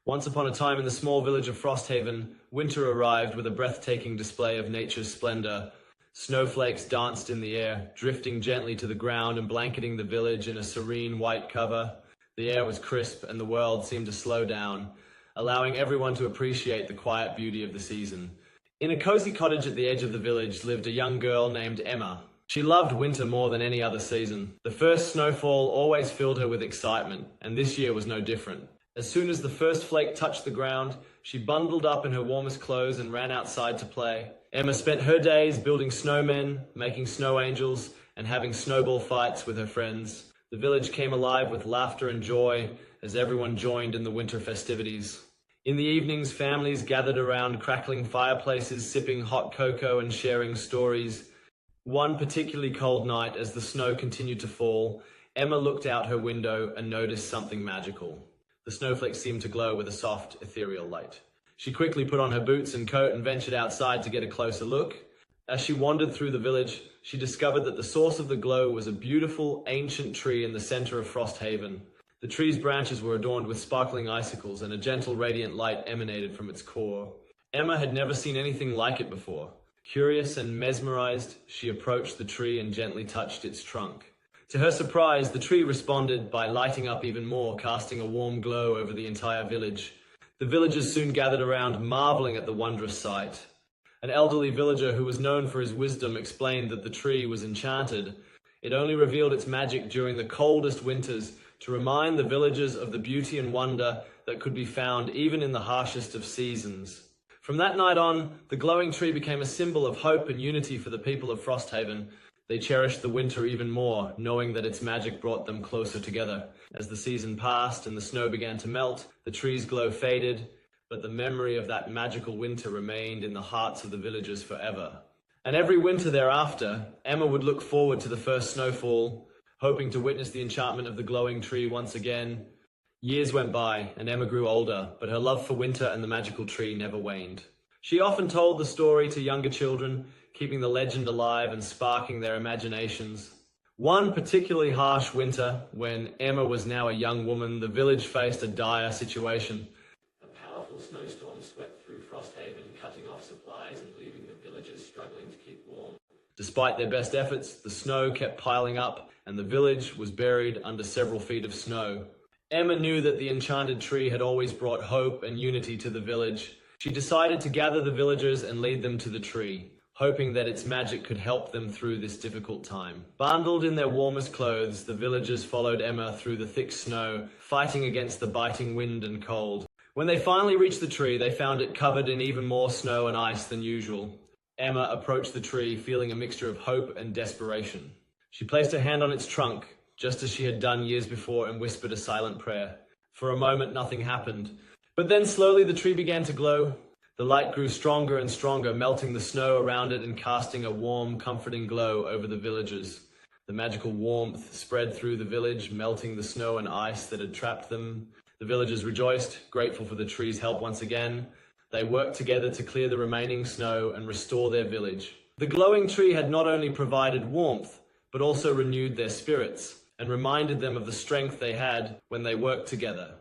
Once upon a time in the small village of Frosthaven, winter arrived with a breathtaking display of nature's splendor. Snowflakes danced in the air, drifting gently to the ground and blanketing the village in a serene white cover. The air was crisp and the world seemed to slow down, allowing everyone to appreciate the quiet beauty of the season. In a cozy cottage at the edge of the village lived a young girl named Emma. She loved winter more than any other season. The first snowfall always filled her with excitement, and this year was no different. As soon as the first flake touched the ground, she bundled up in her warmest clothes and ran outside to play. Emma spent her days building snowmen, making snow angels, and having snowball fights with her friends. The village came alive with laughter and joy as everyone joined in the winter festivities. In the evenings, families gathered around crackling fireplaces, sipping hot cocoa and sharing stories. One particularly cold night, as the snow continued to fall, Emma looked out her window and noticed something magical. The snowflakes seemed to glow with a soft, ethereal light. She quickly put on her boots and coat and ventured outside to get a closer look. As she wandered through the village, she discovered that the source of the glow was a beautiful, ancient tree in the center of Frosthaven. The tree's branches were adorned with sparkling icicles, and a gentle, radiant light emanated from its core. Emma had never seen anything like it before. Curious and mesmerized, she approached the tree and gently touched its trunk. To her surprise, the tree responded by lighting up even more, casting a warm glow over the entire village. The villagers soon gathered around, marveling at the wondrous sight. An elderly villager who was known for his wisdom explained that the tree was enchanted. It only revealed its magic during the coldest winters to remind the villagers of the beauty and wonder that could be found even in the harshest of seasons. From that night on, the glowing tree became a symbol of hope and unity for the people of Frosthaven. They cherished the winter even more, knowing that its magic brought them closer together. As the season passed and the snow began to melt, the tree's glow faded, but the memory of that magical winter remained in the hearts of the villagers forever. And every winter thereafter, Emma would look forward to the first snowfall, hoping to witness the enchantment of the glowing tree once again. Years went by, and Emma grew older, but her love for winter and the magical tree never waned. She often told the story to younger children, keeping the legend alive and sparking their imaginations. One particularly harsh winter, when Emma was now a young woman, the village faced a dire situation. A powerful snowstorm swept through Frosthaven, cutting off supplies and leaving the villagers struggling to keep warm. Despite their best efforts, the snow kept piling up, and the village was buried under several feet of snow. Emma knew that the enchanted tree had always brought hope and unity to the village. She decided to gather the villagers and lead them to the tree, hoping that its magic could help them through this difficult time. Bundled in their warmest clothes, the villagers followed Emma through the thick snow, fighting against the biting wind and cold. When they finally reached the tree, they found it covered in even more snow and ice than usual. Emma approached the tree, feeling a mixture of hope and desperation. She placed her hand on its trunk, just as she had done years before, and whispered a silent prayer. For a moment, nothing happened. But then slowly the tree began to glow. The light grew stronger and stronger, melting the snow around it and casting a warm, comforting glow over the villagers. The magical warmth spread through the village, melting the snow and ice that had trapped them. The villagers rejoiced, grateful for the tree's help once again. They worked together to clear the remaining snow and restore their village. The glowing tree had not only provided warmth, but also renewed their spirits and reminded them of the strength they had when they worked together.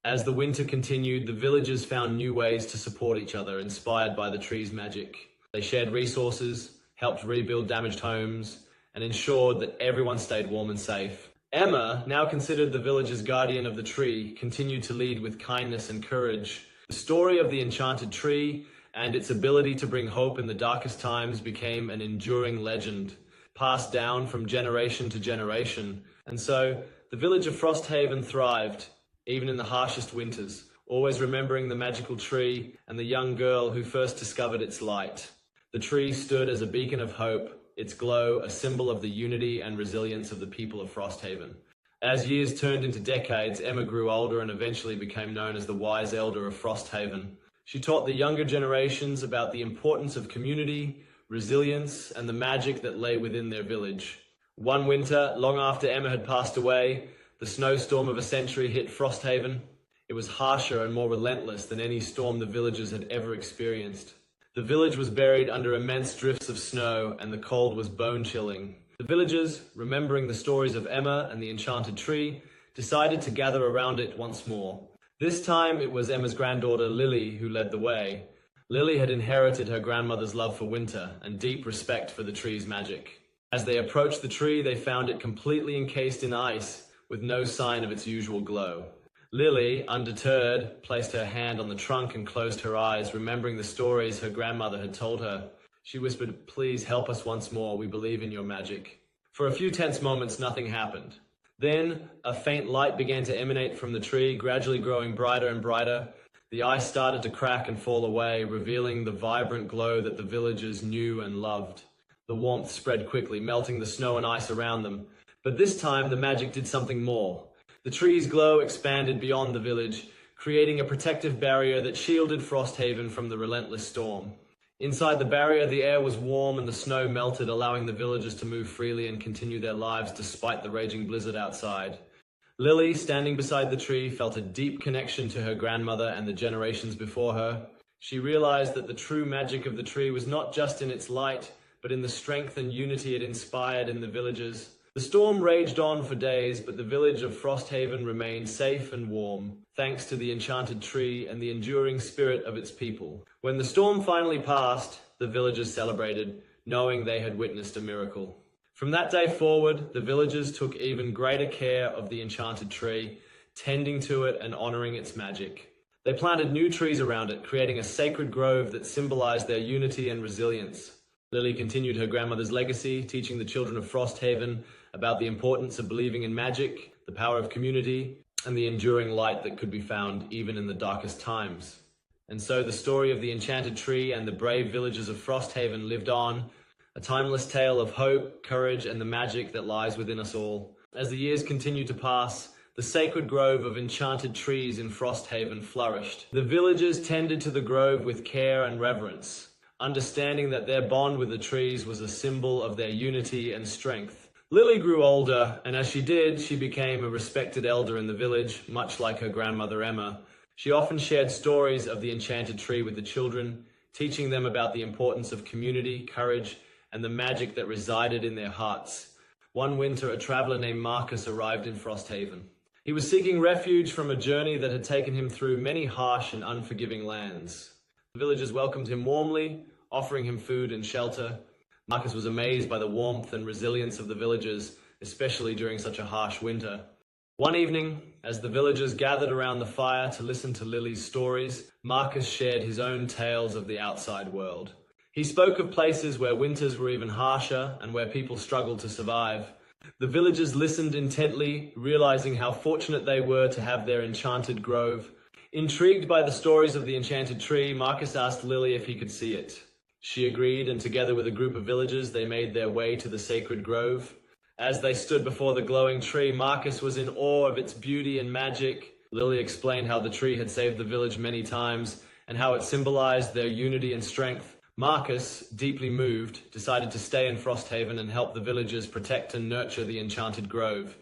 As the winter continued, the villagers found new ways to support each other, inspired by the tree's magic. They shared resources, helped rebuild damaged homes, and ensured that everyone stayed warm and safe. Emma, now considered the village's guardian of the tree, continued to lead with kindness and courage. The story of the enchanted tree and its ability to bring hope in the darkest times became an enduring legend, passed down from generation to generation. And so, the village of Frosthaven thrived, even in the harshest winters, always remembering the magical tree and the young girl who first discovered its light. The tree stood as a beacon of hope, its glow a symbol of the unity and resilience of the people of Frosthaven. As years turned into decades, Emma grew older and eventually became known as the wise elder of Frosthaven. She taught the younger generations about the importance of community, resilience, and the magic that lay within their village. One winter, long after Emma had passed away, the snowstorm of a century hit Frosthaven. It was harsher and more relentless than any storm the villagers had ever experienced. The village was buried under immense drifts of snow, and the cold was bone-chilling. The villagers, remembering the stories of Emma and the enchanted tree, decided to gather around it once more. This time it was Emma's granddaughter Lily who led the way. Lily had inherited her grandmother's love for winter and deep respect for the tree's magic. As they approached the tree, they found it completely encased in ice, with no sign of its usual glow. Lily, undeterred, placed her hand on the trunk and closed her eyes, remembering the stories her grandmother had told her. She whispered, "Please help us once more, we believe in your magic." For a few tense moments, nothing happened. Then, a faint light began to emanate from the tree, gradually growing brighter and brighter. The ice started to crack and fall away, revealing the vibrant glow that the villagers knew and loved. The warmth spread quickly, melting the snow and ice around them. But this time, the magic did something more. The tree's glow expanded beyond the village, creating a protective barrier that shielded Frosthaven from the relentless storm. Inside the barrier, the air was warm and the snow melted, allowing the villagers to move freely and continue their lives despite the raging blizzard outside. Lily, standing beside the tree, felt a deep connection to her grandmother and the generations before her. She realized that the true magic of the tree was not just in its light, but in the strength and unity it inspired in the villagers. The storm raged on for days, but the village of Frosthaven remained safe and warm, thanks to the enchanted tree and the enduring spirit of its people. When the storm finally passed, the villagers celebrated, knowing they had witnessed a miracle. From that day forward, the villagers took even greater care of the enchanted tree, tending to it and honoring its magic. They planted new trees around it, creating a sacred grove that symbolized their unity and resilience. Lily continued her grandmother's legacy, teaching the children of Frosthaven about the importance of believing in magic, the power of community, and the enduring light that could be found even in the darkest times. And so the story of the enchanted tree and the brave villagers of Frosthaven lived on, a timeless tale of hope, courage, and the magic that lies within us all. As the years continued to pass, the sacred grove of enchanted trees in Frosthaven flourished. The villagers tended to the grove with care and reverence, understanding that their bond with the trees was a symbol of their unity and strength. Lily grew older, and as she did, she became a respected elder in the village, much like her grandmother Emma. She often shared stories of the enchanted tree with the children, teaching them about the importance of community, courage, and the magic that resided in their hearts. One winter, a traveler named Marcus arrived in Frosthaven. He was seeking refuge from a journey that had taken him through many harsh and unforgiving lands. The villagers welcomed him warmly, offering him food and shelter. Marcus was amazed by the warmth and resilience of the villagers, especially during such a harsh winter. One evening, as the villagers gathered around the fire to listen to Lily's stories, Marcus shared his own tales of the outside world. He spoke of places where winters were even harsher and where people struggled to survive. The villagers listened intently, realizing how fortunate they were to have their enchanted grove. Intrigued by the stories of the enchanted tree, Marcus asked Lily if he could see it. She agreed, and together with a group of villagers, they made their way to the sacred grove. As they stood before the glowing tree, Marcus was in awe of its beauty and magic. Lily explained how the tree had saved the village many times and how it symbolized their unity and strength. Marcus, deeply moved, decided to stay in Frosthaven and help the villagers protect and nurture the enchanted grove.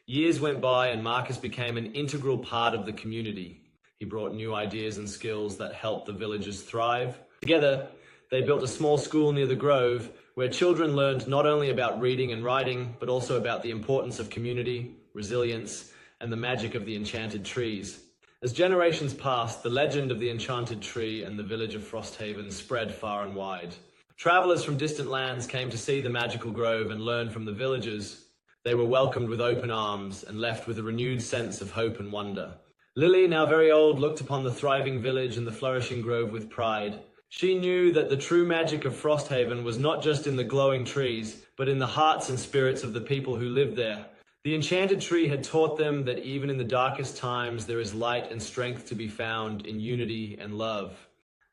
Years went by and Marcus became an integral part of the community. He brought new ideas and skills that helped the villagers thrive. Together, they built a small school near the grove where children learned not only about reading and writing, but also about the importance of community, resilience, and the magic of the enchanted trees. As generations passed, the legend of the enchanted tree and the village of Frosthaven spread far and wide. Travelers from distant lands came to see the magical grove and learn from the villagers. They were welcomed with open arms and left with a renewed sense of hope and wonder. Lily, now very old, looked upon the thriving village and the flourishing grove with pride. She knew that the true magic of Frosthaven was not just in the glowing trees, but in the hearts and spirits of the people who lived there. The enchanted tree had taught them that even in the darkest times, there is light and strength to be found in unity and love.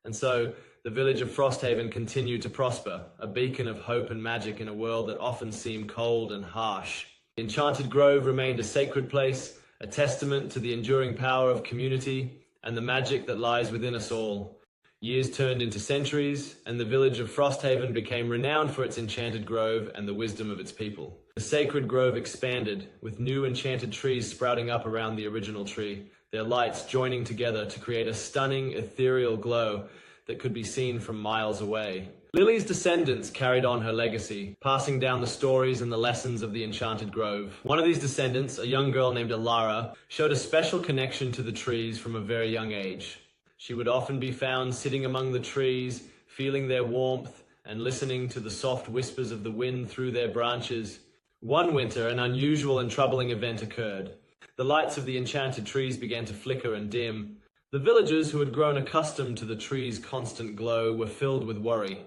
And so, the village of Frosthaven continued to prosper, a beacon of hope and magic in a world that often seemed cold and harsh. The enchanted grove remained a sacred place, a testament to the enduring power of community and the magic that lies within us all. Years turned into centuries, and the village of Frosthaven became renowned for its enchanted grove and the wisdom of its people. The sacred grove expanded, with new enchanted trees sprouting up around the original tree, their lights joining together to create a stunning, ethereal glow that could be seen from miles away. Lily's descendants carried on her legacy, passing down the stories and the lessons of the Enchanted Grove. One of these descendants, a young girl named Alara, showed a special connection to the trees from a very young age. She would often be found sitting among the trees, feeling their warmth and listening to the soft whispers of the wind through their branches. One winter, an unusual and troubling event occurred. The lights of the enchanted trees began to flicker and dim. The villagers, who had grown accustomed to the trees' constant glow, were filled with worry.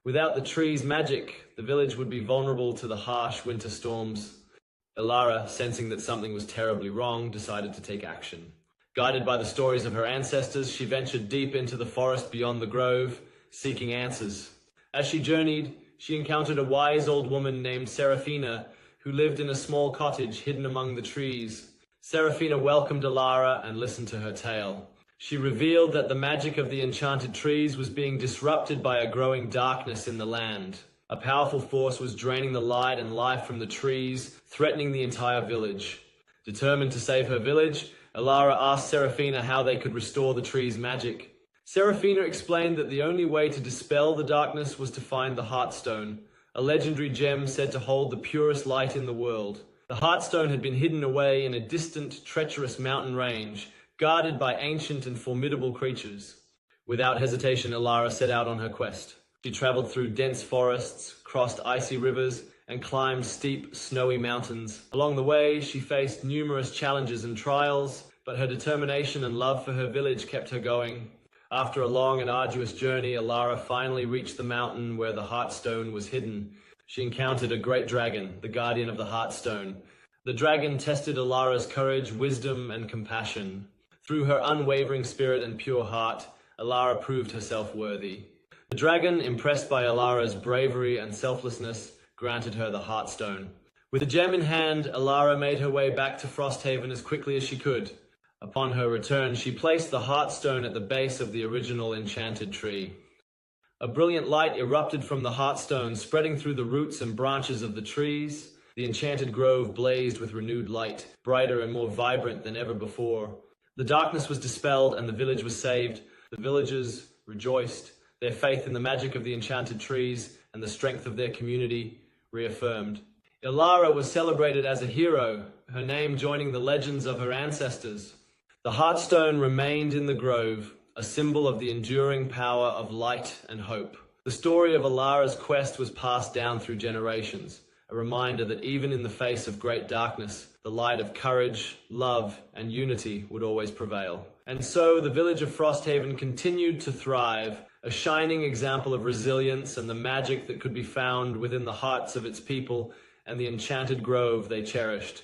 Without the trees' magic, the village would be vulnerable to the harsh winter storms. Alara, sensing that something was terribly wrong, decided to take action. Guided by the stories of her ancestors, she ventured deep into the forest beyond the grove, seeking answers. As she journeyed, she encountered a wise old woman named Serafina, who lived in a small cottage hidden among the trees. Serafina welcomed Alara and listened to her tale. She revealed that the magic of the enchanted trees was being disrupted by a growing darkness in the land. A powerful force was draining the light and life from the trees, threatening the entire village. Determined to save her village, Alara asked Serafina how they could restore the trees' magic. Serafina explained that the only way to dispel the darkness was to find the Heartstone, a legendary gem said to hold the purest light in the world. The Heartstone had been hidden away in a distant, treacherous mountain range, guarded by ancient and formidable creatures. Without hesitation, Alara set out on her quest. She traveled through dense forests, crossed icy rivers, and climbed steep, snowy mountains. Along the way, she faced numerous challenges and trials, but her determination and love for her village kept her going. After a long and arduous journey, Alara finally reached the mountain where the Heartstone was hidden. She encountered a great dragon, the guardian of the Heartstone. The dragon tested Alara's courage, wisdom, and compassion. Through her unwavering spirit and pure heart, Alara proved herself worthy. The dragon, impressed by Alara's bravery and selflessness, granted her the Heartstone. With the gem in hand, Alara made her way back to Frosthaven as quickly as she could. Upon her return, she placed the Heartstone at the base of the original enchanted tree. A brilliant light erupted from the Heartstone, spreading through the roots and branches of the trees. The enchanted grove blazed with renewed light, brighter and more vibrant than ever before. The darkness was dispelled and the village was saved. The villagers rejoiced, their faith in the magic of the enchanted trees and the strength of their community reaffirmed. Alara was celebrated as a hero, her name joining the legends of her ancestors. The Heartstone remained in the grove, a symbol of the enduring power of light and hope. The story of Alara's quest was passed down through generations, a reminder that even in the face of great darkness, the light of courage, love, and unity would always prevail. And so the village of Frosthaven continued to thrive, a shining example of resilience and the magic that could be found within the hearts of its people and the enchanted grove they cherished.